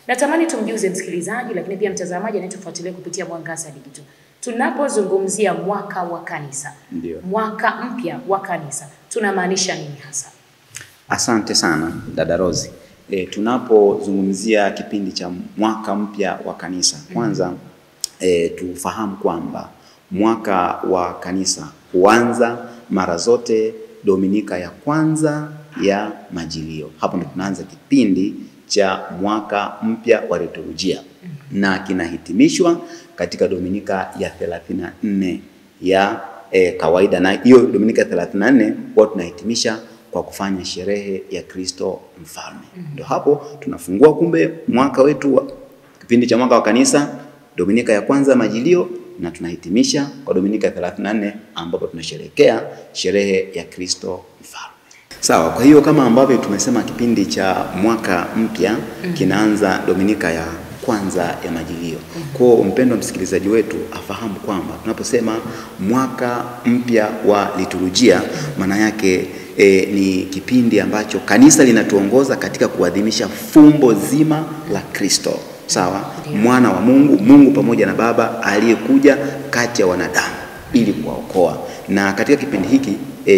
Natamani tumjuze msikilizaji lakini pia mtazamaji anayetufuatilia kupitia Mwangaza Digital. Tunapozungumzia mwaka wa kanisa, mwaka mpya wa kanisa, tunamaanisha nini hasa? Asante sana dada Rose. Tunapozungumzia kipindi cha mwaka mpya wa kanisa, kwanza tufahamu kwamba mwaka wa kanisa huanza mara zote Dominika ya kwanza ya Majilio. Hapo ndo tunaanza kipindi cha mwaka mpya wa liturujia, na kinahitimishwa katika Dominika ya 34 ya kawaida. Na hiyo Dominika ya 34 huwa tunahitimisha kwa kufanya sherehe ya Kristo Mfalme. Ndio hapo tunafungua kumbe mwaka wetu wa kipindi cha mwaka wa kanisa, Dominika ya kwanza Majilio, na tunahitimisha kwa Dominika ya 34 ambapo tunasherehekea sherehe ya Kristo Mfalme. Sawa, kwa hiyo kama ambavyo tumesema kipindi cha mwaka mpya kinaanza Dominika ya kwanza ya Majilio. Kwa mpendwa msikilizaji wetu afahamu kwamba tunaposema mwaka mpya wa liturujia, maana yake ni kipindi ambacho kanisa linatuongoza katika kuadhimisha fumbo zima la Kristo. Sawa, mwana wa Mungu, Mungu pamoja na Baba aliyekuja kati ya wanadamu ili kuwaokoa. Na katika kipindi hiki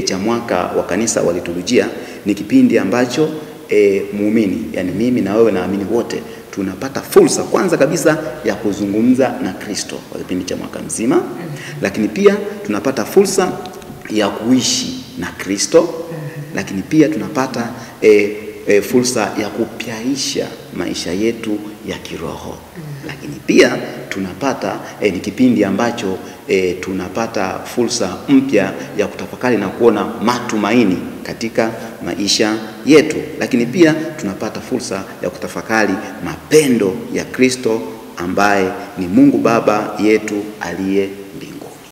cha mwaka wa kanisa wa liturujia ni kipindi ambacho muumini, yani mimi na wewe naamini wote, tunapata fursa kwanza kabisa ya kuzungumza na Kristo kwa kipindi cha mwaka mzima, lakini pia tunapata fursa ya kuishi na Kristo, lakini pia tunapata fursa ya kupyaisha maisha yetu ya kiroho. Lakini pia tunapata ni kipindi ambacho tunapata fursa mpya ya kutafakari na kuona matumaini katika maisha yetu. Lakini pia tunapata fursa ya kutafakari mapendo ya Kristo ambaye ni Mungu Baba yetu aliye